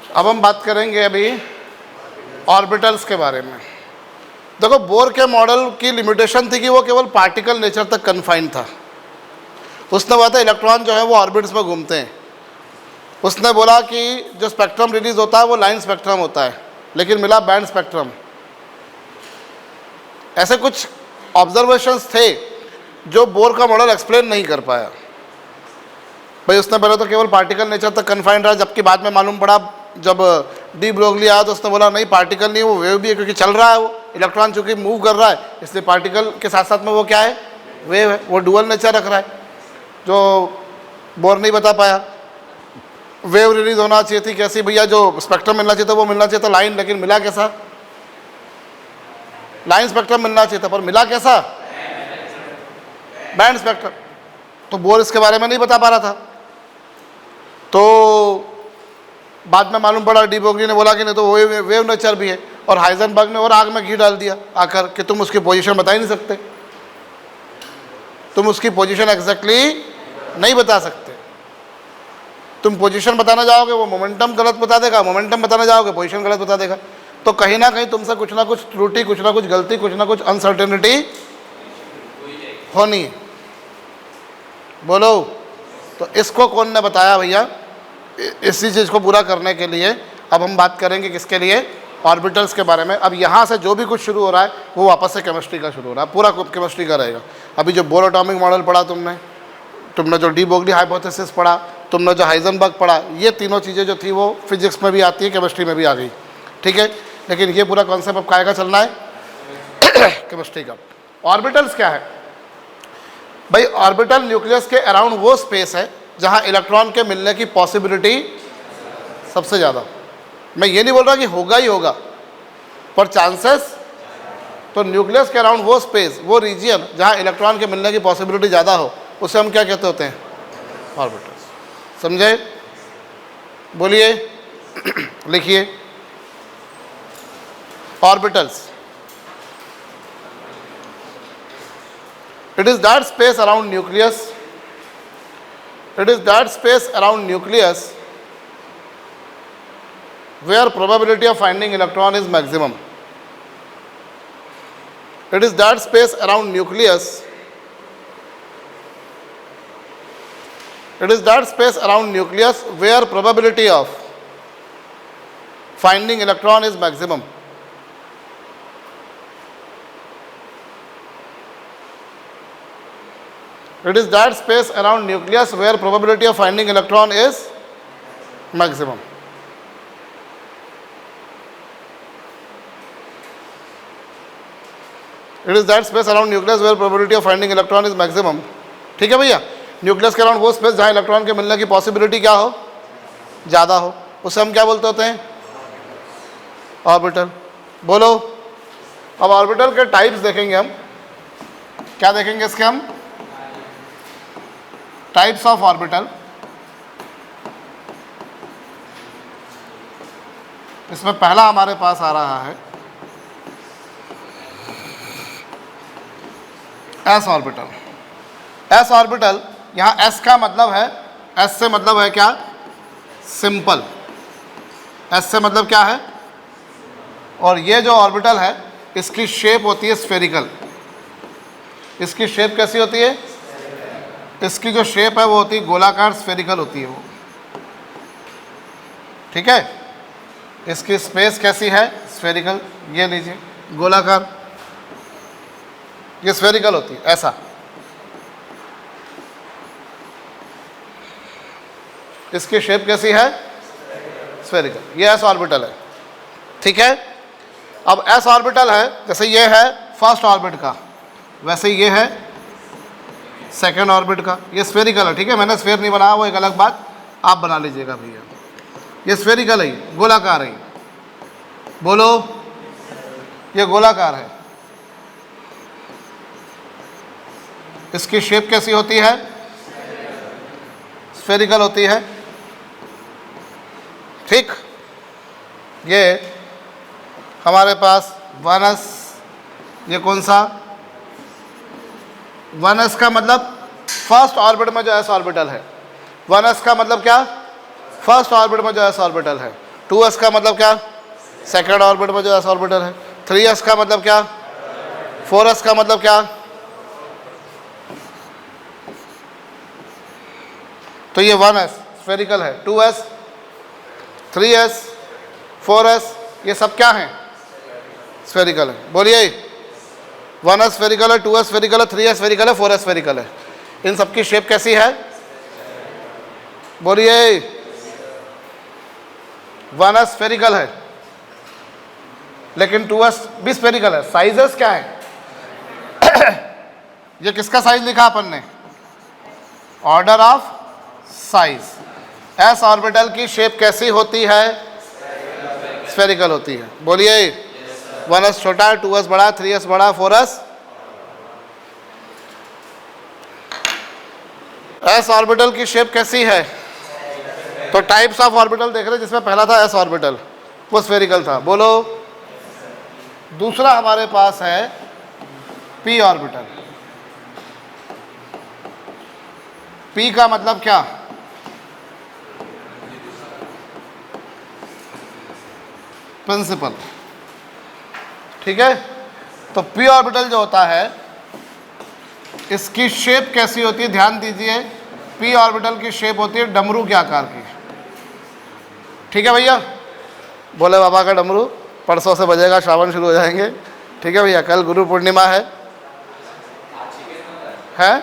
अब हम बात करेंगे अभी ऑर्बिटल्स के बारे में। देखो, बोर के मॉडल की लिमिटेशन थी कि वो केवल पार्टिकल नेचर तक कन्फाइंड था। उसने बोला था इलेक्ट्रॉन जो है वो ऑर्बिट्स में घूमते हैं। उसने बोला कि जो स्पेक्ट्रम रिलीज होता है वो लाइन स्पेक्ट्रम होता है, लेकिन मिला बैंड स्पेक्ट्रम। ऐसे कुछ ऑब्जर्वेशंस थे जो बोर का मॉडल एक्सप्लेन नहीं कर पाया। भाई उसने पहले तो केवल पार्टिकल नेचर तक कन्फाइंड रहा, जबकि बाद में मालूम पड़ा जब डी ब्रोगली आया तो उसने बोला नहीं, पार्टिकल नहीं, वो वेव भी है, क्योंकि चल रहा है वो इलेक्ट्रॉन चूंकि मूव कर रहा है, इसलिए पार्टिकल के साथ साथ में वो क्या है, वेव है। वो डुअल नेचर रख रहा है, जो बोर नहीं बता पाया। वेव रिलीज होना चाहिए थी कैसी भैया, जो स्पेक्ट्रम मिलना चाहिए था वो मिलना चाहिए था लाइन, लेकिन मिला कैसा, लाइन स्पेक्ट्रम मिलना चाहिए था, पर मिला कैसा, बैंड स्पेक्ट्रम। तो बोर इसके बारे में नहीं बता पा रहा था। तो बाद में मालूम पड़ा, डी ब्रोगली ने बोला कि नहीं तो वो वेव नेचर भी है, और हाइजेनबर्ग ने और आग में घी डाल दिया आकर कि तुम उसकी पोजीशन बता ही नहीं सकते, तुम उसकी पोजीशन एग्जैक्टली नहीं बता सकते। तुम पोजीशन बताना जाओगे वो मोमेंटम गलत बता देगा, मोमेंटम बताना जाओगे पोजीशन गलत बता देगा। तो कहीं ना कहीं तुमसे कुछ ना कुछ त्रुटि, कुछ ना कुछ गलती, कुछ ना कुछ अनसर्टेनिटी होनी है। बोलो, तो इसको कौन ने बताया भैया? इसी चीज़ को पूरा करने के लिए अब हम बात करेंगे किसके लिए, ऑर्बिटल्स के बारे में। अब यहाँ से जो भी कुछ शुरू हो रहा है वो वापस से केमिस्ट्री का शुरू हो रहा है, पूरा केमिस्ट्री का रहेगा। अभी जो बोर एटॉमिक मॉडल पढ़ा तुमने जो डी ब्रोगली हाइपोथेसिस पढ़ा, तुमने जो हाइजेनबर्ग पढ़ा, ये तीनों चीज़ें जो थी वो फिजिक्स में भी आती है, केमिस्ट्री में भी आ गई, ठीक है। लेकिन ये पूरा कॉन्सेप्ट अब काहे का चलना है, केमिस्ट्री का। ऑर्बिटल्स क्या है भाई? ऑर्बिटल न्यूक्लियस के अराउंड वो स्पेस है जहाँ इलेक्ट्रॉन के मिलने की पॉसिबिलिटी सबसे ज़्यादा। मैं ये नहीं बोल रहा कि होगा ही होगा, पर चांसेस, तो न्यूक्लियस के अराउंड वो स्पेस, वो रीजियन जहाँ इलेक्ट्रॉन के मिलने की पॉसिबिलिटी ज़्यादा हो, उसे हम क्या कहते होते हैं, ऑर्बिटल्स। समझे? बोलिए, लिखिए, orbitals. It is that space around nucleus. It is that space around nucleus where probability of finding electron is maximum. It is that space around nucleus. It is that space around nucleus where probability of finding electron is maximum. It is that space around nucleus where probability of finding electron is maximum. It is that space around nucleus where probability of finding electron is maximum. ठीक है भैया? Nucleus के around वो space जहाँ electron के मिलने की possibility क्या हो, ज़्यादा हो, उसे हम क्या बोलते होते हैं, ऑर्बिटल। बोलो, अब ऑर्बिटल के टाइप्स देखेंगे हम। क्या देखेंगे इसके हम? Types of orbital. इसमें पहला हमारे पास आ रहा है एस ऑर्बिटल। एस ऑर्बिटल, यहाँ एस का मतलब है, एस से मतलब है क्या, सिंपल। एस से मतलब क्या है, और ये जो ऑर्बिटल है इसकी शेप होती है स्फेरिकल। इसकी शेप कैसी होती है? इसकी जो शेप है वो होती है गोलाकार, स्फेरिकल होती है वो, ठीक है। इसकी स्पेस कैसी है, स्फेरिकल। ये लीजिए गोलाकार, ये स्फेरिकल होती है, ऐसा। इसकी शेप कैसी है, स्फेरिकल। ये एस ऑर्बिटल है, ठीक है। अब एस ऑर्बिटल है, जैसे ये है फर्स्ट ऑर्बिट का, वैसे ये है सेकेंड ऑर्बिट का। ये स्फेरिकल है, ठीक है। मैंने स्फेयर नहीं बनाया, वो एक अलग बात, आप बना लीजिएगा भैया। ये स्फेरिकल है, गोलाकार है। बोलो, ये गोलाकार है। इसकी शेप कैसी होती है, स्फेरिकल होती है, ठीक। ये हमारे पास 1s, ये कौन सा, 1s का मतलब फर्स्ट ऑर्बिट में जो एस ऑर्बिटल है। 1s का मतलब क्या, फर्स्ट ऑर्बिट में जो एस ऑर्बिटल है। 2s का मतलब क्या, सेकेंड ऑर्बिट में जो s ऑर्बिटल है। 3s का मतलब क्या, 4s का मतलब क्या, तो ये 1s स्फेरिकल है, 2s 3s 4s ये सब क्या है, स्फेरिकल है। बोलिए 1s स्फेरिकल है, 2s स्फेरिकल है, 3s स्फेरिकल है, 4s स्फेरिकल है। इन सबकी शेप कैसी है, बोलिए 1s स्फेरिकल है लेकिन 2s भी स्फेरिकल है। साइजेस क्या है ये किसका साइज लिखा अपन ने, order of size. S orbital की शेप कैसी होती है, स्फेरिकल होती है। बोलिए 1s छोटा, 2s बड़ा, 3s बड़ा, 4s। एस ऑर्बिटल की शेप कैसी है, तो टाइप्स ऑफ ऑर्बिटल देख रहे, जिसमें पहला था एस ऑर्बिटल, वो स्फेरिकल था। बोलो दूसरा हमारे पास है पी ऑर्बिटल। पी का मतलब क्या, प्रिंसिपल, ठीक है। तो पी ऑर्बिटल जो होता है इसकी शेप कैसी होती है, ध्यान दीजिए। पी ऑर्बिटल की शेप होती है डमरू के आकार की, ठीक है भैया। बोले बाबा का डमरू परसों से बजेगा, श्रावण शुरू हो जाएंगे, ठीक है भैया। कल गुरु पूर्णिमा है, हाँ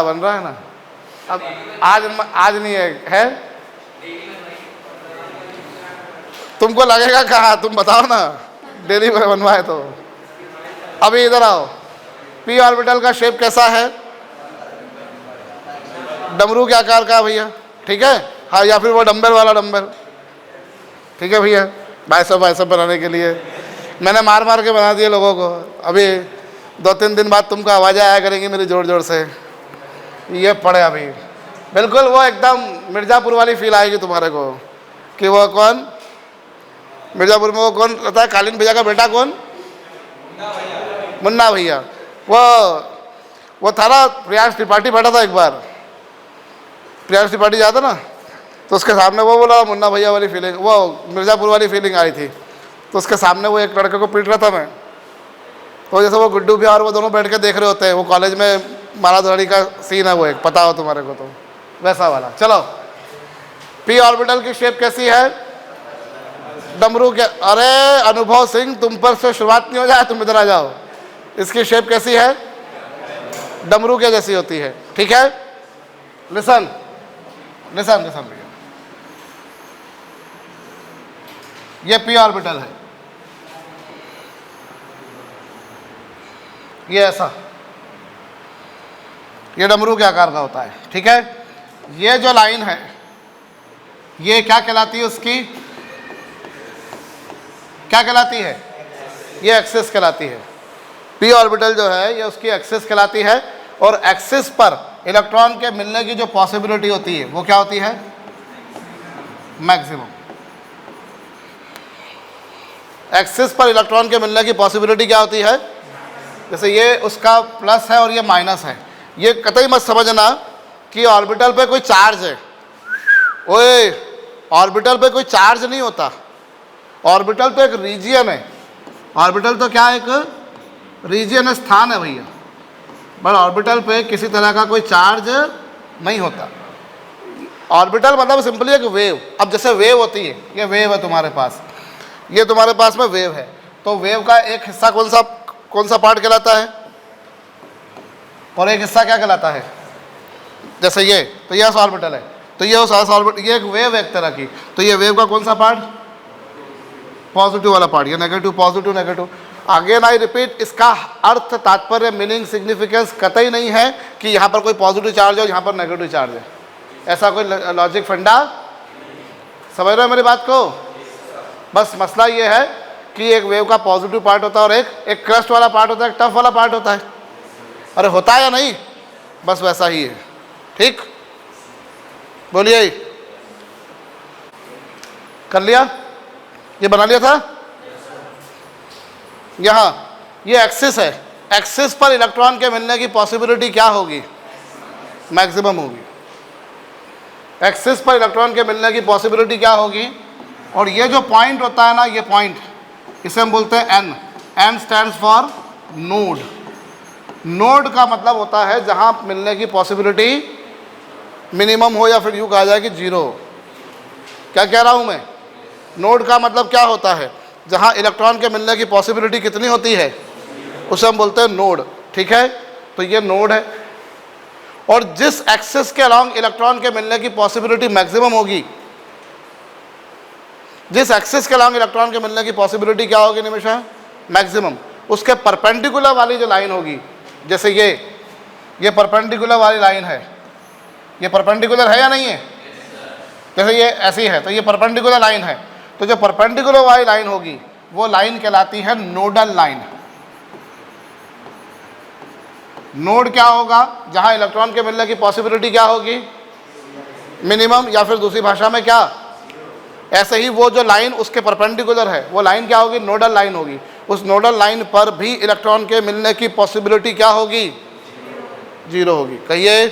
बन रहा है ना। अब आज नहीं है तुमको लगेगा कहाँ, तुम बताओ ना, डेली बनवाए तो। अभी इधर आओ, पी ऑर्बिटल का शेप कैसा है, डमरू के आकार का भैया, ठीक है। हाँ, या फिर वो डंबल वाला डंबल, ठीक है भैया। बाइसेप बनाने के लिए मैंने मार मार के बना दिए लोगों को। अभी 2-3 दिन बाद तुमको आवाज़ें आया करेंगी मेरी जोर जोर से, ये पड़े अभी बिल्कुल वो एकदम मिर्ज़ापुर वाली फील आएगी तुम्हारे को कि वो कौन, मिर्ज़ापुर में वो कौन रहता है, कालीन भैया का बेटा कौन, मुन्ना भैया। वो था ना, प्रियांश त्रिपाठी बैठा था एक बार, प्रियांश त्रिपाठी जाता ना, तो उसके सामने वो बोला मुन्ना भैया वाली फीलिंग, वो मिर्ज़ापुर वाली फीलिंग आई थी। तो उसके सामने वो एक लड़के को पीट रहा था मैं, तो जैसे वो गुड्डू भी और वो दोनों बैठ के देख रहे होते हैं, वो कॉलेज में मारा धड़ी का सीन है वो एक, पता हो तुम्हारे को तो, वैसा वाला। चलो पी ऑर्बिटल की शेप कैसी है, डमरू के, अरे अनुभव सिंह तुम पर से शुरुआत नहीं हो जाए, तुम इधर आ जाओ। इसकी शेप कैसी है, डमरू के जैसी होती है, ठीक है। लिसन लिसन लिसन भैया, ये पी ऑर्बिटल है, ये ऐसा, ये डमरू के आकार का होता है, ठीक है। ये जो लाइन है ये क्या कहलाती है, उसकी क्या कहलाती है, ये एक्सिस कहलाती है। पी ऑर्बिटल जो है ये उसकी एक्सिस कहलाती है, और एक्सिस पर इलेक्ट्रॉन के मिलने की जो पॉसिबिलिटी होती है वो क्या होती है, मैक्सिमम। एक्सिस पर इलेक्ट्रॉन के मिलने की पॉसिबिलिटी क्या होती है, जैसे ये उसका प्लस है और ये माइनस है। ये कतई मत समझना कि ऑर्बिटल पे कोई चार्ज है, ओए ऑर्बिटल पे कोई चार्ज नहीं होता। ऑर्बिटल तो एक रीजियन है, ऑर्बिटल तो क्या एक रीजियन है, स्थान है भैया, बट ऑर्बिटल पे किसी तरह का कोई चार्ज नहीं होता। ऑर्बिटल मतलब सिंपली एक वेव। अब जैसे वेव होती है, ये वेव है तुम्हारे पास, ये तुम्हारे पास में वेव है, तो वेव का एक हिस्सा कौन सा पार्ट कहलाता है, और एक हिस्सा क्या कहलाता है, जैसे ये, तो ये ऑर्बिटल है, तो ये उस ऑर्बिटल, ये एक वेव है एक तरह की, तो ये वेव का कौन सा पार्ट, पॉजिटिव वाला पार्ट, ये negative, positive negative. Again I repeat, इसका अर्थ, तात्पर्य, मीनिंग, सिग्निफिकेंस कतई नहीं है कि यहाँ पर कोई पॉजिटिव चार्ज है और यहाँ पर नेगेटिव चार्ज है, ऐसा कोई लॉजिक फंडा, समझ रहे हो मेरी बात को। बस मसला ये है कि एक वेव का पॉजिटिव पार्ट होता है और एक क्रस्ट वाला पार्ट होता है, एक टफ वाला पार्ट होता है। अरे होता है या नहीं, बस वैसा ही है, ठीक। बोलिए, कर लिया, ये बना लिया था। यहाँ ये एक्सिस है, एक्सिस पर इलेक्ट्रॉन के मिलने की पॉसिबिलिटी क्या होगी, मैक्सिमम होगी। एक्सिस पर इलेक्ट्रॉन के मिलने की पॉसिबिलिटी क्या होगी। और ये जो पॉइंट होता है ना, ये पॉइंट, इसे हम बोलते हैं N. N stands for node. Node का मतलब होता है जहां मिलने की पॉसिबिलिटी मिनिमम हो, या फिर यूँ कहा जाए कि जीरो। क्या कह रहा हूं मैं? नोड का मतलब क्या होता है? जहां इलेक्ट्रॉन के मिलने की पॉसिबिलिटी कितनी होती है, उसे हम बोलते हैं नोड। ठीक है, तो ये नोड है। और जिस एक्सिस के अलॉन्ग इलेक्ट्रॉन के मिलने की पॉसिबिलिटी मैक्सिमम होगी, जिस एक्सिस के अलॉन्ग इलेक्ट्रॉन के मिलने की पॉसिबिलिटी क्या होगी निमिषा? मैक्सिमम, उसके परपेंडिकुलर वाली जो लाइन होगी, जैसे ये परपेंडिकुलर वाली लाइन है, ये परपेंडिकुलर है या नहीं है? जैसे ये ऐसी है तो ये परपेंडिकुलर लाइन है, तो जो परपेंडिकुलर वाली लाइन होगी वो लाइन कहलाती है नोडल लाइन। नोड क्या होगा? जहां इलेक्ट्रॉन के मिलने की पॉसिबिलिटी क्या होगी? मिनिमम, या फिर दूसरी भाषा में क्या? ऐसे ही वो जो लाइन उसके परपेंडिकुलर है वो लाइन क्या होगी? नोडल लाइन होगी। उस नोडल लाइन पर भी इलेक्ट्रॉन के मिलने की पॉसिबिलिटी क्या होगी? जीरो होगी। कहिए।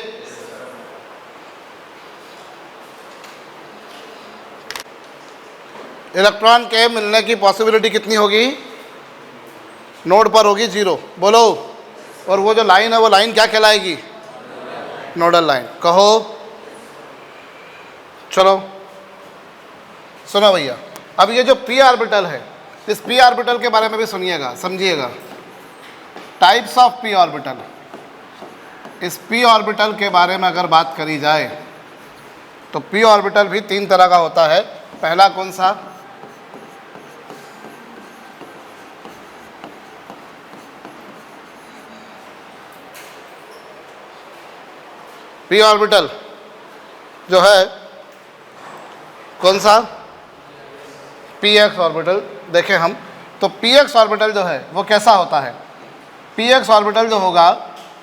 इलेक्ट्रॉन के मिलने की पॉसिबिलिटी कितनी होगी? नोड पर होगी जीरो। बोलो। और वो जो लाइन है वो लाइन क्या कहलाएगी? Nodal line. कहो। चलो सुनो भैया, अब ये जो पी ऑर्बिटल है, इस पी ऑर्बिटल के बारे में भी सुनिएगा, समझिएगा। Types of P orbital. इस पी ऑर्बिटल के बारे में अगर बात करी जाए तो पी ऑर्बिटल भी 3 तरह का होता है। पहला कौन सा? पी ऑर्बिटल जो है कौन सा? P x orbital. देखें हम तो पी एक्स ऑर्बिटल जो है वो कैसा होता है? पी एक्स ऑर्बिटल जो होगा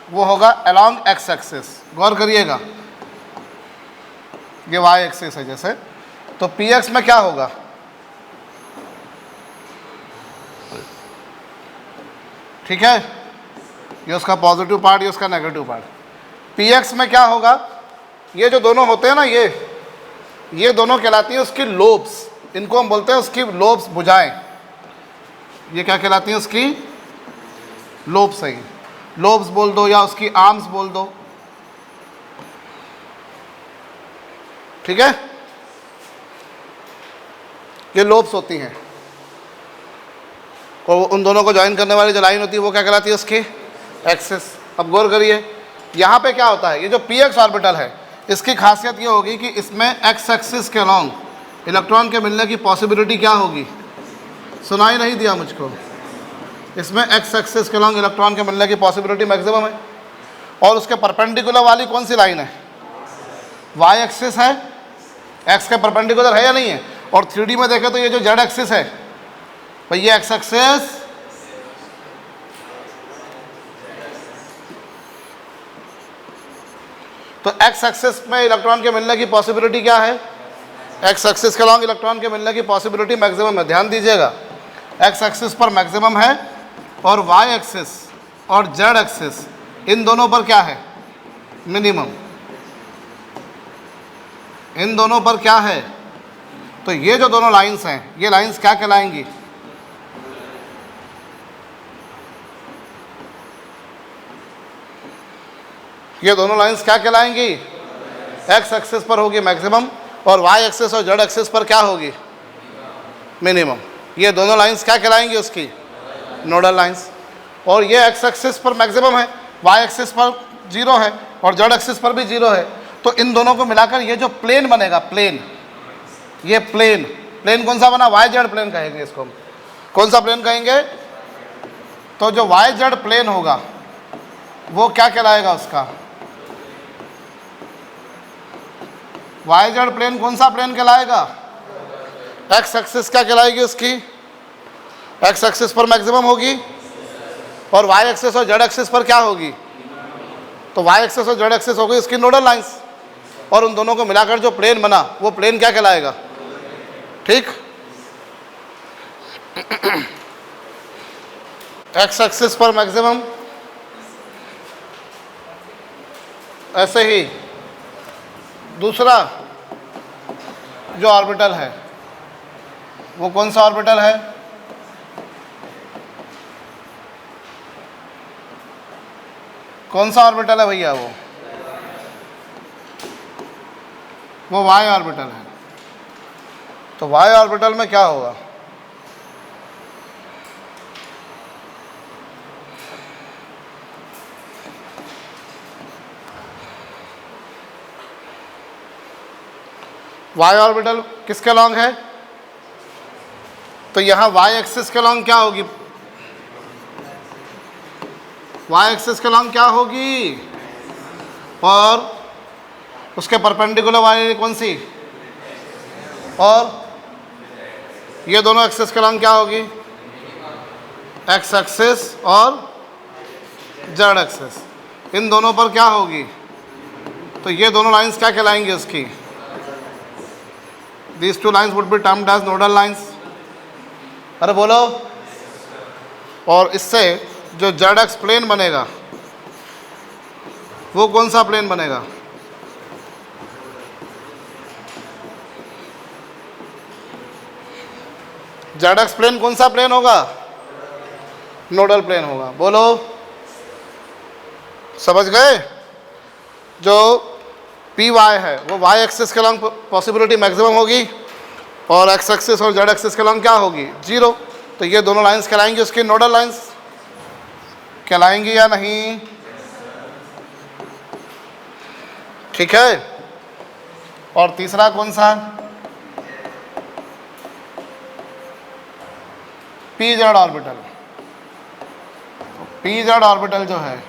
वो होगा अलोंग एक्स एक्सिस। गौर करिएगा, ये वाई एक्सिस है जैसे, तो पी एक्स में क्या होगा? ठीक है, ये उसका पॉजिटिव पार्ट, ये उसका नेगेटिव पार्ट। पी एक्स में क्या होगा? ये जो दोनों होते हैं ना, ये दोनों कहलाती है उसकी लोब्स। इनको हम बोलते हैं उसकी लोब्स, भुजाएं। ये क्या कहलाती हैं? उसकी लोब्स है। लोब्स बोल दो या उसकी आर्म्स बोल दो। ठीक है, ये लोब्स होती हैं। और उन दोनों को ज्वाइन करने वाली जो लाइन होती है वो क्या कहलाती है? उसकी एक्सिस। अब गौर करिए, यहाँ पे क्या होता है? ये जो पी एक्स ऑर्बिटल है इसकी खासियत ये होगी कि इसमें एक्स एक्सिस के अलॉन्ग इलेक्ट्रॉन के मिलने की पॉसिबिलिटी क्या होगी? सुनाई नहीं दिया मुझको। इसमें एक्स एक्सिस के अलॉन्ग इलेक्ट्रॉन के मिलने की पॉसिबिलिटी मैक्सिमम है। और उसके परपेंडिकुलर वाली कौन सी लाइन है? वाई एक्सिस है। एक्स के परपेंडिकुलर है या नहीं है? और 3D में देखें तो ये जो जेड एक्सिस है भाई, ये एक्स एक्सिस, तो एक्स एक्सिस में इलेक्ट्रॉन के मिलने की पॉसिबिलिटी क्या है? एक्स एक्सिस के अलॉन्ग इलेक्ट्रॉन के मिलने की पॉसिबिलिटी मैक्सिमम है। ध्यान दीजिएगा, एक्स एक्सिस पर मैक्सिमम है और वाई एक्सिस और जेड एक्सिस इन दोनों पर क्या है? मिनिमम। इन दोनों पर क्या है? तो ये जो दोनों लाइंस हैं, ये लाइंस क्या कहलाएंगी? ये दोनों लाइंस क्या कहलाएंगी? एक्स एक्सिस पर होगी मैक्सिमम और वाई एक्सिस और जेड एक्सिस पर क्या होगी? मिनिमम। ये दोनों लाइंस क्या कहलाएंगी? उसकी नोडल लाइंस। और ये एक्स एक्सिस पर मैक्सिमम है, वाई एक्सिस पर जीरो है और जेड एक्सिस पर भी जीरो है। तो इन दोनों को मिलाकर ये जो प्लेन बनेगा, प्लेन, ये प्लेन कौन सा बना? वाई जेड प्लेन कहेंगे इसको हम। कौन सा प्लेन कहेंगे? तो जो वाई जेड प्लेन होगा वो क्या कहलाएगा? उसका वाई जेड प्लेन कौन सा प्लेन कहलाएगा? एक्स एक्सिस क्या कहलाएगी? उसकी एक्स एक्सिस पर मैक्सिमम होगी और वाई एक्सिस और जेड एक्सिस पर क्या होगी? तो वाई एक्सिस और जेड एक्सिस होगी इसकी नोडल लाइंस। और उन दोनों को मिलाकर जो प्लेन बना वो प्लेन क्या कहलाएगा? ठीक, एक्स एक्सिस पर मैक्सिमम, ऐसे ही दूसरा जो ऑर्बिटल है वो कौन सा ऑर्बिटल है? कौन सा ऑर्बिटल है भैया? वो वाई ऑर्बिटल है। तो वाई ऑर्बिटल में क्या होगा? वाई ऑर्बिटल किसके लॉन्ग है? तो यहां वाई एक्सिस के लॉन्ग क्या होगी? वाई एक्सिस के लॉन्ग क्या होगी? और उसके परपेंडिकुलर वाली कौन सी? और ये दोनों एक्सिस के लॉन्ग क्या होगी? एक्स एक्सिस और जेड एक्सिस। इन दोनों पर क्या होगी? तो ये दोनों लाइंस क्या कहलाएंगी उसकी? These two lines would be termed as nodal lines। अरे बोलो। और इससे जो जेड एक्स प्लेन बनेगा वो कौन सा प्लेन बनेगा? जेड एक्स प्लेन कौन सा प्लेन होगा? नोडल प्लेन होगा। बोलो, समझ गए? जो पी वाई है वो वाई एक्सिस के लॉन्ग पॉसिबिलिटी मैक्सिमम होगी और एक्स एक्सिस और जेड एक्सिस के लॉन्ग क्या होगी? 0। तो ये दोनों लाइंस कहलाएंगी उसकी नोडल लाइंस। कहलाएंगी या नहीं? ठीक है। और तीसरा कौन सा? P Z orbital. P Z orbital जो है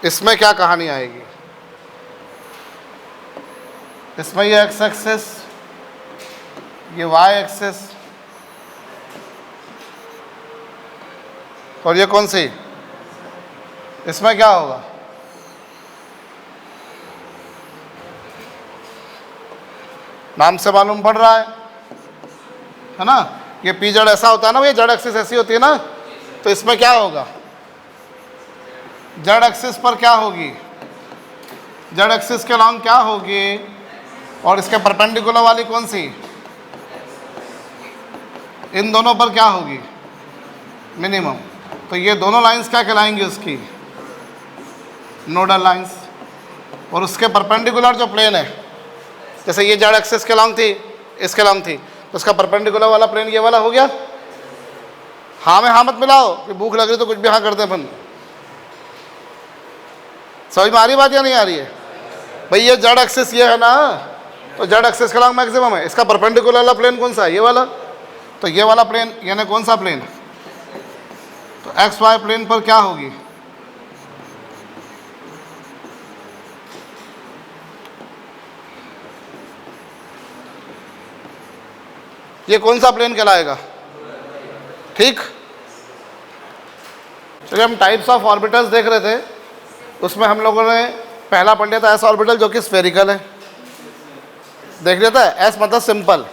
इसमें क्या कहानी आएगी? इसमें ये एक्स एक्सिस, ये वाई एक्सिस और ये कौन सी? इसमें क्या होगा? नाम से मालूम पड़ रहा है ना? ये पी जेड ऐसा होता है ना, ये जेड एक्सिस ऐसी होती है ना। तो इसमें क्या होगा? जेड एक्सिस पर क्या होगी? जेड एक्सिस के लॉन्ग क्या होगी? और इसके परपेंडिकुलर वाली कौन सी? इन दोनों पर क्या होगी? मिनिमम। तो ये दोनों लाइंस क्या कहलाएंगी उसकी? Nodal lines. और उसके परपेंडिकुलर जो प्लेन है, जैसे ये जेड एक्सिस के लॉन्ग थी, इसके लॉन्ग थी, तो उसका परपेंडिकुलर वाला प्लेन ये वाला हो गया। हाँ में हाँ मत मिलाओ कि भूख लग रही तो कुछ भी हाँ करते अपन। समझ में आ रही बात या नहीं आ रही है? भाई ये जेड एक्सिस ये है ना, तो जेड एक्सिस का लॉन्ग मैक्सिमम है। इसका परपेंडिकुलर वाला प्लेन कौन सा है? ये वाला। तो ये वाला प्लेन यानी कौन सा प्लेन? तो एक्स वाई प्लेन पर क्या होगी? ये कौन सा प्लेन कहलाएगा? ठीक। चलिए, हम टाइप्स ऑफ ऑर्बिटल्स देख रहे थे, उसमें हम लोगों ने पहला पढ़ लिया था एस ऑर्बिटल जो कि स्फेरिकल है। देख लिया था। एस मतलब सिंपल,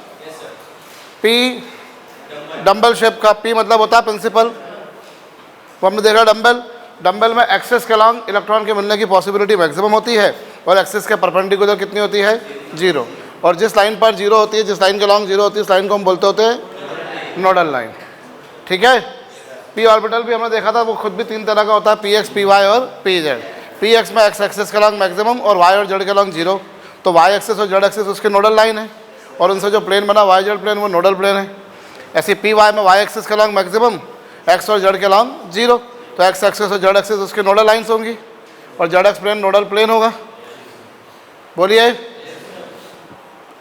पी डंबल शेप का, पी मतलब होता है प्रिंसिपल। वो हमने देखा डंबल। डंबल में एक्सिस के लॉन्ग इलेक्ट्रॉन के मिलने की पॉसिबिलिटी मैक्सिमम होती है और एक्सिस के परपेंडिकुलर कितनी होती है? 0। और जिस लाइन पर 0 होती है, जिस लाइन के लॉन्ग 0 होती है, उस लाइन को हम बोलते होते हैं नोडल लाइन। ठीक है। पी ऑर्बिटल भी हमने देखा था, वो खुद भी 3 तरह का होता है, पी एक्स, पी वाई और पी जेड। पी एक्स में एक्स एक्सिस के लॉन्ग मैक्सिमम और वाई और जेड के लॉन्ग 0। तो वाई एक्सिस और जेड एक्सिस उसके नोडल लाइन है और उनसे जो प्लेन बना वाई जेड प्लेन वो नोडल प्लेन है। ऐसे पी वाई में वाई एक्सिस के लॉन्ग मैक्सिमम, एक्स और जेड के लॉन्ग 0। तो एक्स एक्सिस और जेड एक्सिस उसकी नोडल लाइन्स होंगी और z x plane nodal plane होगा। बोलिए,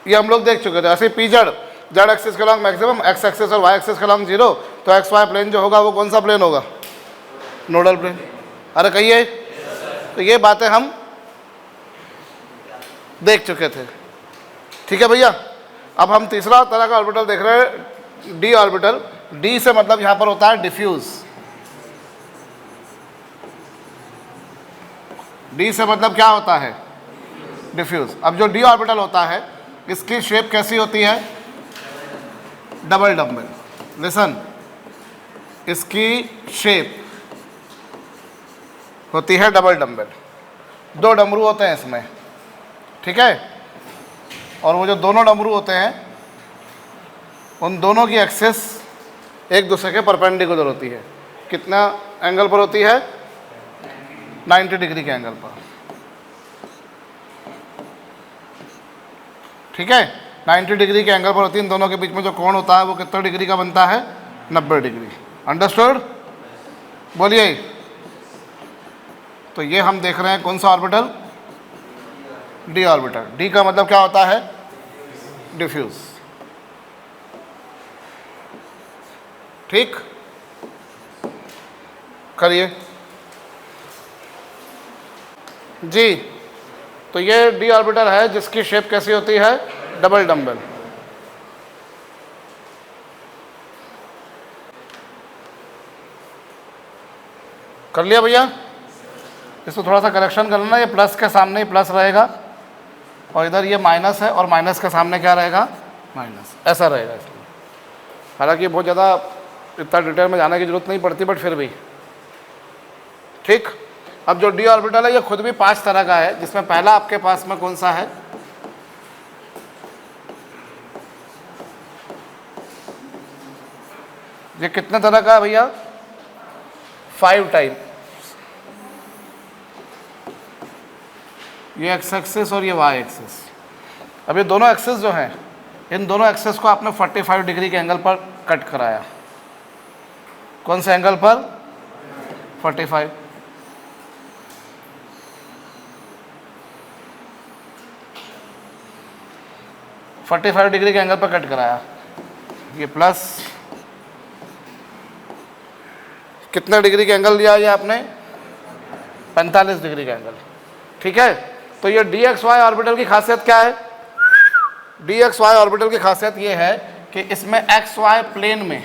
ये हम लोग देख चुके थे। ऐसे पी जेड, जेड एक्सिस के लॉन्ग मैक्सिमम, एक्स एक्सिस और वाई एक्सिस के लॉन्ग 0। तो एक्स वाई प्लेन जो होगा वो कौन सा प्लेन होगा? Nodal plane. अरे कहिए। तो ये बातें हम देख चुके थे। ठीक है भैया। अब हम तीसरा तरह का ऑर्बिटल देख रहे हैं, डी ऑर्बिटल। डी से मतलब यहां पर होता है डिफ्यूज। डी से मतलब क्या होता है? डिफ्यूज। अब जो डी ऑर्बिटल होता है इसकी शेप कैसी होती है? Double dumbbell. लिसन, इसकी शेप होती है डबल डंबल। 2 डमरू होते हैं इसमें। ठीक है। और वो जो दोनों डमरू होते हैं उन दोनों की एक्सिस एक दूसरे के परपेंडिकुलर होती है। कितना एंगल पर होती है? 90 डिग्री के एंगल पर। ठीक है, 90 डिग्री के एंगल पर होती है। इन दोनों के बीच में जो कोण होता है वो कितना डिग्री का बनता है? 90 डिग्री। अंडरस्टूड? बोलिए। तो ये हम देख रहे हैं कौन सा ऑर्बिटल? D orbital. डी का मतलब क्या होता है? डिफ्यूज। ठीक, करिए जी। तो ये डी ऑर्बिटल है जिसकी शेप कैसी होती है? Double dumbbell. कर लिया भैया? इसको थोड़ा सा करेक्शन कर लेना। ये प्लस के सामने ही प्लस रहेगा और इधर ये माइनस है और माइनस के सामने क्या रहेगा? माइनस। ऐसा रहेगा इसमें। हालांकि बहुत ज़्यादा इतना डिटेल में जाने की जरूरत नहीं पड़ती, बट फिर भी ठीक। अब जो डी ऑर्बिटल है ये खुद भी 5 तरह का है, जिसमें पहला आपके पास में कौन सा है? ये कितने तरह का है भैया? 5 टाइप। ये एक्स एक्सिस और ये वाई एक्सिस। अब ये दोनों एक्सिस जो हैं, इन दोनों एक्सिस को आपने 45 डिग्री के एंगल पर कट कराया। कौन से एंगल पर? 45। डिग्री के एंगल पर कट कराया। ये प्लस कितने डिग्री का एंगल लिया? ये आपने 45 डिग्री का एंगल। ठीक है, तो ये डी एक्स वाई ऑर्बिटल की खासियत क्या है? डी एक्स वाई ऑर्बिटल की खासियत ये है कि इसमें एक्स वाई प्लेन में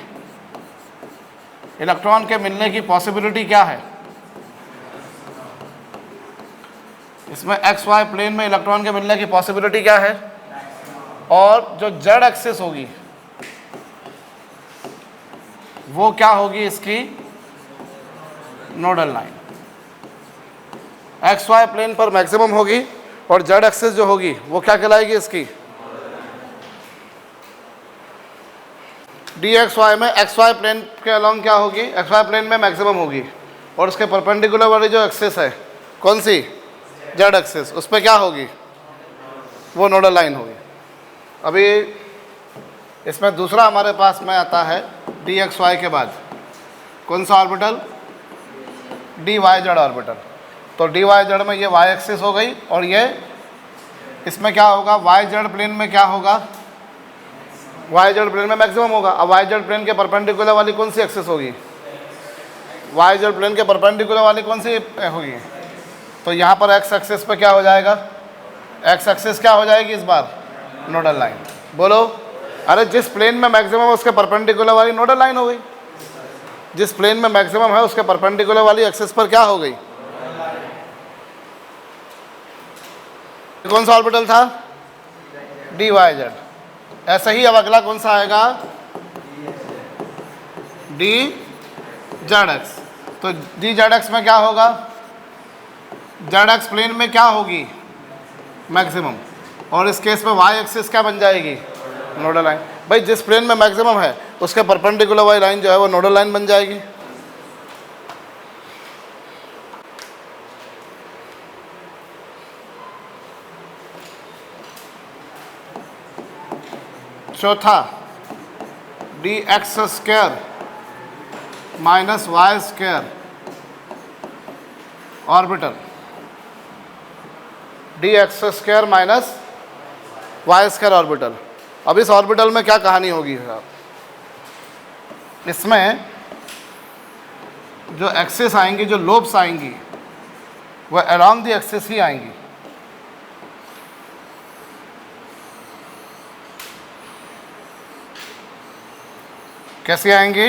इलेक्ट्रॉन के मिलने की पॉसिबिलिटी क्या है? इसमें एक्स वाई प्लेन में इलेक्ट्रॉन के मिलने की पॉसिबिलिटी क्या है? और जो जेड एक्सिस होगी वो क्या होगी? इसकी nodal line x y plane पर मैक्सिमम होगी और जेड एक्सिस जो होगी वो क्या कहलाएगी? इसकी डी एक्स वाई में एक्स वाई प्लेन के अलॉन्ग क्या होगी? एक्स वाई प्लेन में मैक्सिमम होगी और उसके परपेंडिकुलर वाली जो एक्सिस है कौन सी? Z axis. उस पर क्या होगी? वो नोडल लाइन होगी। अभी इसमें दूसरा हमारे पास में आता है डी एक्स वाई के बाद कौन सा orbital? D y z orbital. तो डी वाई जेड में ये वाई एक्सिस हो गई और ये इसमें क्या होगा? वाई जेड प्लेन में क्या होगा? वाई जेड प्लेन में मैक्सिमम होगा। अब वाई जेड प्लेन के परपेंडिकुलर वाली कौन सी एक्सिस होगी? वाई जेड प्लेन के परपेंडिकुलर वाली कौन सी होगी? तो यहाँ पर एक्स एक्सिस पे क्या हो जाएगा? एक्स एक्सिस क्या हो जाएगी इस बार? Nodal line. बोलो। अरे जिस प्लेन में मैक्सिमम है उसके परपेंडिकुलर वाली नोडल लाइन हो गई। जिस प्लेन में मैक्सिमम है उसके परपेंडिकुलर वाली एक्सिस पर क्या हो गई? कौन सा ऑर्बिटल था? D y z. ऐसे ही अब अगला कौन सा आएगा? D z x. तो डी जेड एक्स में क्या होगा? जेड एक्स प्लेन में क्या होगी? मैक्सिमम। और इस केस में वाई एक्सिस क्या बन जाएगी? Nodal line. भाई जिस प्लेन में मैक्सिमम है उसके परपेंडिकुलर वाली लाइन जो है वो नोडल लाइन बन जाएगी। चौथा, d x square minus y square orbital. D x square minus y square orbital. अब इस ऑर्बिटल में क्या कहानी होगी? इसमें जो एक्सिस आएंगी, जो लोब्स आएंगी, वह अराउंड द एक्सिस ही आएंगी। कैसे आएंगी?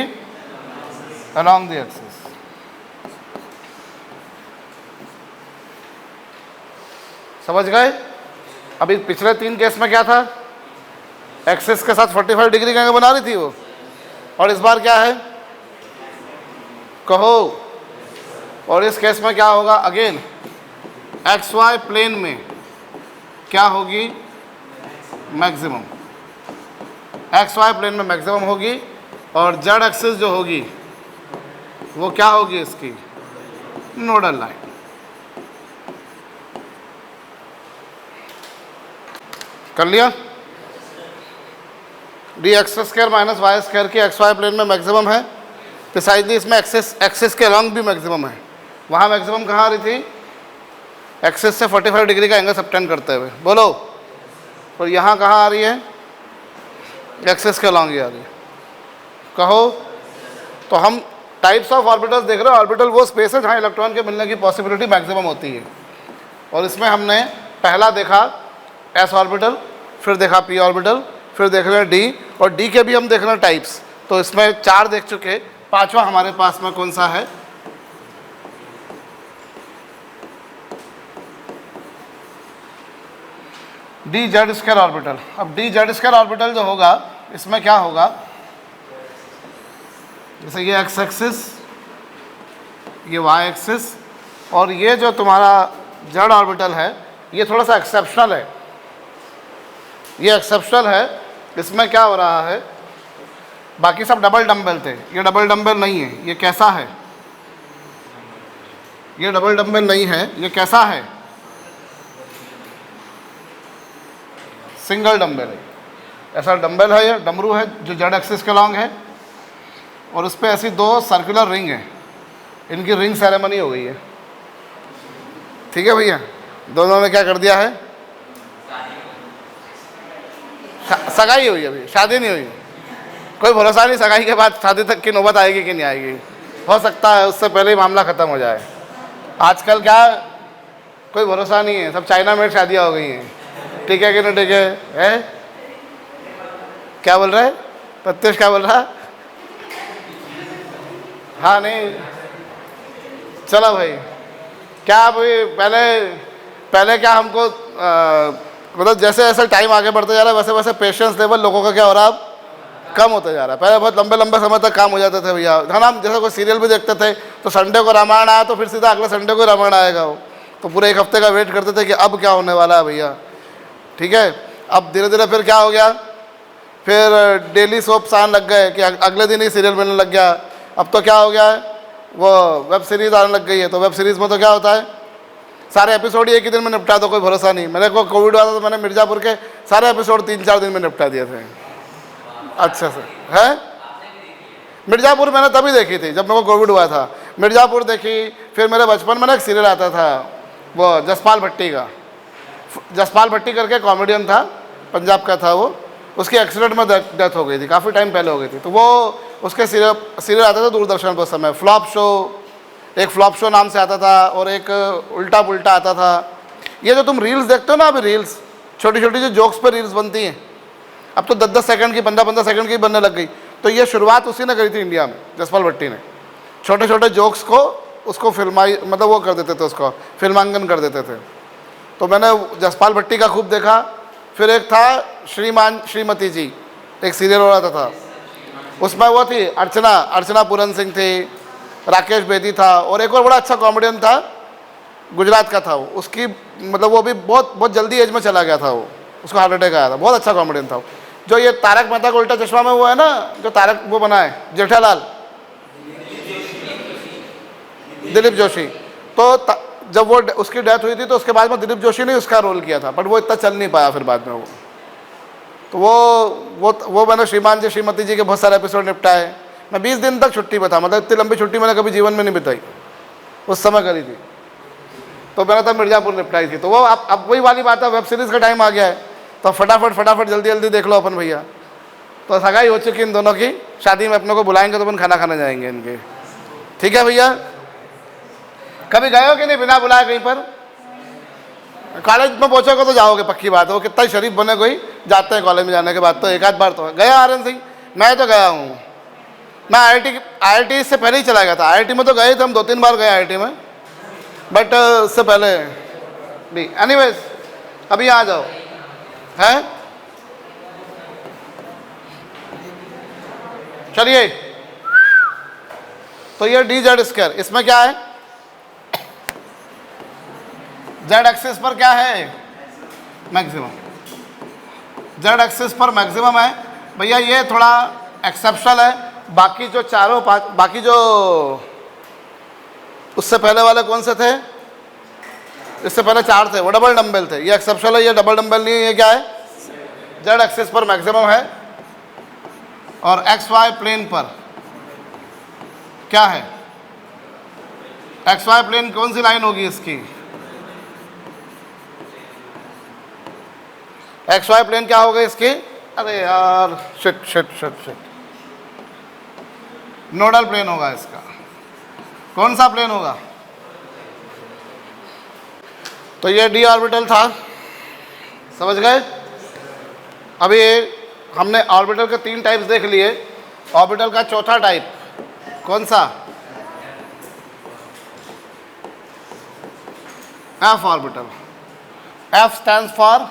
Around the axis. समझ गए? अभी पिछले 3 केस में क्या था? एक्सिस के साथ 45 डिग्री का एंगल बना रही थी वो, और इस बार क्या है? कहो। और इस केस में क्या होगा? अगेन एक्स वाई प्लेन में क्या होगी? मैक्सिमम, एक्स वाई प्लेन में मैक्सिमम होगी, और जेड एक्सिस जो होगी वो क्या होगी इसकी, नोडल लाइन। कर लिया। D x square minus y square की एक्स वाई प्लेन में मैक्सिमम है, प्रिसाइजली इसमें एक्सिस के अलॉन्ग भी मैक्सिमम है। वहाँ मैक्सिमम कहाँ आ रही थी, एक्सिस से 45 डिग्री का एंगल सबटेंड करते हुए, बोलो। और यहाँ कहाँ आ रही है, एक्सिस के अलॉन्ग ही आ रही है, कहो। तो हम टाइप्स ऑफ ऑर्बिटल्स देख रहे हैं। ऑर्बिटल वो स्पेस है जहाँ इलेक्ट्रॉन के मिलने की पॉसिबिलिटी मैक्सिमम होती है। और इसमें हमने पहला देखा एस ऑर्बिटल, फिर देखा पी ऑर्बिटल, फिर देख रहे हैं डी, और डी के भी हम देख रहे हैं टाइप्स। तो इसमें 4 देख चुके, 5वां हमारे पास में कौन सा है, डी जेड स्क्वायर ऑर्बिटल। अब डी जेड स्क्वायर ऑर्बिटल जो होगा, इसमें क्या होगा, जैसे ये एक्स एक्सिस, ये वाई एक्सिस, और ये जो तुम्हारा जेड ऑर्बिटल है ये थोड़ा सा एक्सेप्शनल है। ये एक्सेप्शनल है, इसमें क्या हो रहा है, बाकी सब डबल डंबल थे, ये डबल डंबल नहीं है। ये कैसा है, ये डबल डंबल नहीं है, ये कैसा है, सिंगल डंबल है। ऐसा डंबल है, ये डमरू है जो जेड एक्सिस के लॉन्ग है, और उस पर ऐसी 2 सर्कुलर रिंग है, इनकी रिंग सेरेमनी हो गई है। ठीक है भैया, दोनों ने क्या कर दिया है, सगाई हुई, अभी शादी नहीं हुई। कोई भरोसा नहीं सगाई के बाद शादी तक की नौबत आएगी कि नहीं आएगी, हो सकता है उससे पहले ही मामला ख़त्म हो जाए। आजकल क्या कोई भरोसा नहीं है, सब चाइना में शादियाँ हो गई हैं। ठीक है कि नहीं ठीक है? क्या बोल रहा है प्रत्युष, क्या बोल रहा है? हाँ नहीं, चलो भाई, क्या अभी पहले क्या हमको मतलब जैसे जैसे टाइम आगे बढ़ते जा रहा है वैसे वैसे पेशेंस लेवल लोगों का क्या हो रहा है, अब कम होता जा रहा है। पहले बहुत लंबे लंबे समय तक काम हो जाते थे भैया। हाँ, हम जैसे कोई सीरियल भी देखते थे तो संडे को रामायण आया तो फिर सीधा अगले संडे को रामायण आएगा, वो तो पूरे 1 हफ्ते का वेट करते थे कि अब क्या होने वाला है भैया। ठीक है, अब धीरे धीरे फिर क्या हो गया, फिर डेली सोप्स आने लग गए कि अगले दिन ही सीरियल मिलने लग गया। अब तो क्या हो गया है, वो वेब सीरीज़ आने लग गई है। तो वेब सीरीज़ में तो क्या होता है, सारे एपिसोड ही एक ही दिन में निपटा दो, कोई भरोसा नहीं। मेरे को कोविड हुआ था तो मैंने मिर्ज़ापुर के सारे एपिसोड 3-4 दिन में निपटा दिए थे। अच्छा से है, मिर्ज़ापुर मैंने तभी देखी थी जब मेरे को कोविड हुआ था। मिर्ज़ापुर देखी, फिर मेरे बचपन में ना एक सीरियल आता था वो जसपाल भट्टी का, जसपाल भट्टी करके कॉमेडियन था, पंजाब का था वो। उसकी एक्सीडेंट में डेथ हो गई थी, काफ़ी टाइम पहले हो गई थी। तो वो उसके सीरियल आता था दूरदर्शन पर उस समय, फ्लॉप शो, एक फ्लॉप शो नाम से आता था, और एक उल्टा पुल्टा आता था। ये जो तुम रील्स देखते हो ना, अभी रील्स छोटी छोटी जो जोक्स पर रील्स बनती हैं, अब तो 10-10 सेकंड की, 15-15 सेकंड की बनने लग गई। तो ये शुरुआत उसी ने करी थी इंडिया में, जसपाल भट्टी ने। छोटे छोटे जोक्स को उसको फिल्माई, मतलब वो कर देते थे, उसको फिल्मांकन कर देते थे। तो मैंने जसपाल भट्टी का खूब देखा। फिर एक था श्रीमान श्रीमती जी, एक सीरियल हो रहा था, उसमें वो थी अर्चना पूरन सिंह थी, राकेश बेदी था, और एक और बड़ा अच्छा कॉमेडियन था, गुजरात का था वो। उसकी मतलब वो भी बहुत जल्दी एज में चला गया था, वो उसको हार्ट अटैक आया था। बहुत अच्छा कॉमेडियन था वो। जो ये तारक मेहता का उल्टा चश्मा में वो है ना, जो तारक वो बना है जेठालाल, दिलीप जोशी। तो जब वो उसकी डेथ हुई थी तो उसके बाद में दिलीप जोशी ने उसका रोल किया था, बट वो इतना चल नहीं पाया फिर बाद में वो। तो वो मैंने श्रीमान जी श्रीमती जी के बहुत सारे एपिसोड निपटाए। मैं 20 दिन तक छुट्टी पे था, मतलब इतनी लंबी छुट्टी मैंने कभी जीवन में नहीं बिताई, उस समय करी थी। तो मैंने तब मिर्ज़ापुर निपटाई थी। तो वो अब वही वाली बात है, वेब सीरीज़ का टाइम आ गया है तो फटाफट जल्दी देख लो अपन भैया। तो सगाई हो चुकी इन दोनों की, शादी में अपने को बुलाएंगे तो अपन खाना खाने जाएंगे इनके। ठीक है भैया, कभी गए हो कि नहीं बिना बुलाए कहीं पर? कॉलेज में पहुँचोगे तो जाओगे, पक्की बात है। वो कितना ही शरीफ बने कोई, जाते हैं कॉलेज में जाने के बाद तो एक आध बार तो गया। आर्यन सिंह, मैं तो गया हूँ, मैं IIT से पहले ही चला गया था। IIT में तो गए थे हम, 2-3 बार गए IIT में, बट उससे पहले भी। एनीवेज, अभी आ जाओ, हैं चलिए। तो ये डी जेड स्क्वायर, इसमें क्या है, जेड एक्सिस पर क्या है, मैक्सिमम। जेड एक्सिस पर मैक्सिमम है भैया, ये थोड़ा एक्सेप्शनल है। बाकी जो चारों बाकी जो उससे पहले वाले कौन से थे, इससे पहले 4 थे, वो डबल डंबल थे। ये एक्सेप्शनल है, ये डबल डंबल नहीं है। ये क्या है, जेड एक्सिस पर मैक्सिमम है और एक्स वाई प्लेन पर क्या है, एक्स वाई प्लेन कौन सी लाइन होगी इसकी, एक्स वाई प्लेन क्या होगा इसकी, अरे यार shit shit shit shit, nodal plane होगा इसका। कौन सा प्लेन होगा, तो ये डी ऑर्बिटल था, समझ गए। अभी हमने ऑर्बिटल के 3 टाइप्स देख लिए। ऑर्बिटल का चौथा टाइप कौन सा, F orbital. F stands for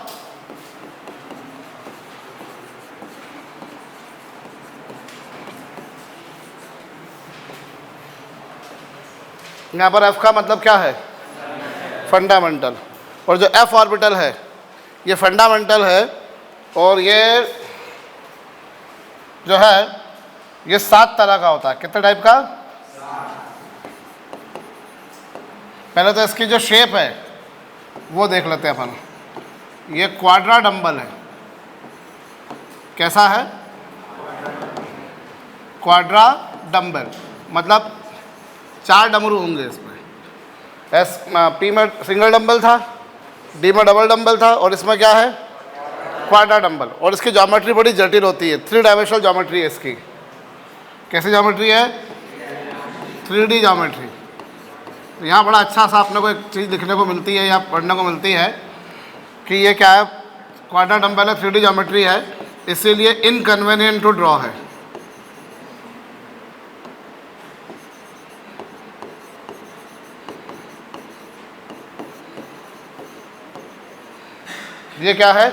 यहाँ पर एफ का मतलब क्या है, फंडामेंटल। और जो एफ ऑर्बिटल है ये फंडामेंटल है और ये जो है ये 7 तरह का होता है। कितने टाइप का, पहले तो इसकी जो शेप है वो देख लेते हैं अपन। ये क्वाड्रा डंबल है, कैसा है, क्वाड्रा डंबल, मतलब 4 डमरू होंगे इसमें। पी में सिंगल डंबल था, डी में डबल डंबल था और इसमें क्या है, क्वाड्रा डंबल। और इसकी ज्योमेट्री बड़ी जटिल होती है, 3 डायमेंशनल ज्योमेट्री है इसकी। कैसी ज्योमेट्री है, 3D ज्योमेट्री। तो यहाँ बड़ा अच्छा सा अपने को एक चीज़ लिखने को मिलती है या पढ़ने को मिलती है कि ये क्या है, क्वाड्रा डंबल है, 3D ज्योमेट्री है, इसीलिए इनकन्वीनियंट टू ड्रॉ है। ये क्या है,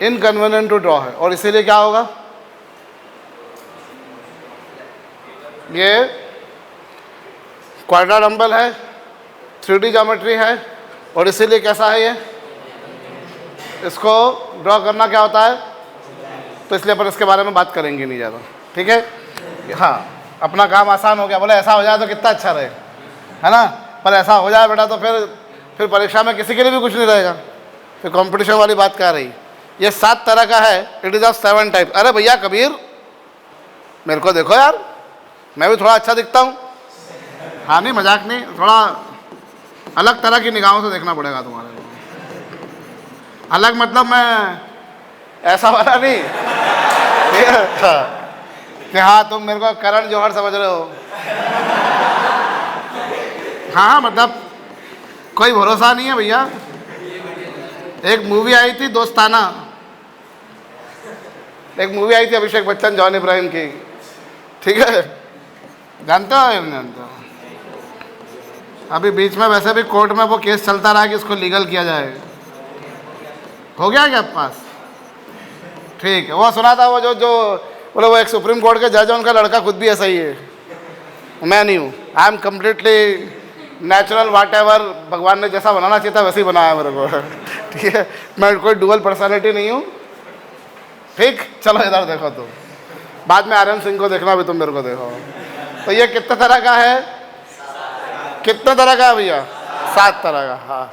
इनकन्वीनियंट टू ड्रॉ है और इसीलिए क्या होगा, ये क्वाड्रा डंबल है, 3D ज्योमेट्री है और इसीलिए कैसा है, ये इसको ड्रॉ करना क्या होता है, तो इसलिए अपन इसके बारे में बात करेंगे नहीं ज़्यादा, ठीक है। हाँ, अपना काम आसान हो गया, बोले ऐसा हो जाए तो कितना अच्छा रहे, है ना। पर ऐसा हो जाए बेटा तो फिर परीक्षा में किसी के लिए भी कुछ नहीं रहेगा, फिर कंपटीशन वाली बात क्या रही। ये 7 तरह का है, इट इज़ ऑफ 7 टाइप। अरे भैया कबीर मेरे को देखो यार, मैं भी थोड़ा अच्छा दिखता हूँ। हाँ नहीं, मजाक नहीं, थोड़ा अलग तरह की निगाहों से देखना पड़ेगा तुम्हारे को। अलग मतलब मैं ऐसा वाला नहीं, ठीक है कि हाँ तुम मेरे को करण जौहर समझ रहे हो। हाँ मतलब कोई भरोसा नहीं है भैया। एक मूवी आई थी दोस्ताना, एक मूवी आई थी अभिषेक बच्चन जॉन इब्राहिम की, ठीक है, जानते हो या नहीं जानते हो। अभी बीच में वैसे भी कोर्ट में वो केस चलता रहा कि इसको लीगल किया जाए, हो गया क्या आपके पास, ठीक है। वो सुना था वो जो बोले वो एक सुप्रीम कोर्ट के जज है, उनका लड़का खुद भी ऐसा ही है। मैं नहीं हूँ, I am completely natural, whatever भगवान ने जैसा बनाना चाहिए था वैसे ही बनाया मेरे को, ठीक है। मैं कोई डुअल पर्सनालिटी नहीं हूँ, ठीक। चलो इधर देखो तुम, बाद में आर्यन सिंह को देखना भी, तुम मेरे को देखो। तो ये कितने तरह का है, कितने तरह का है भैया, 7 तरह का। हाँ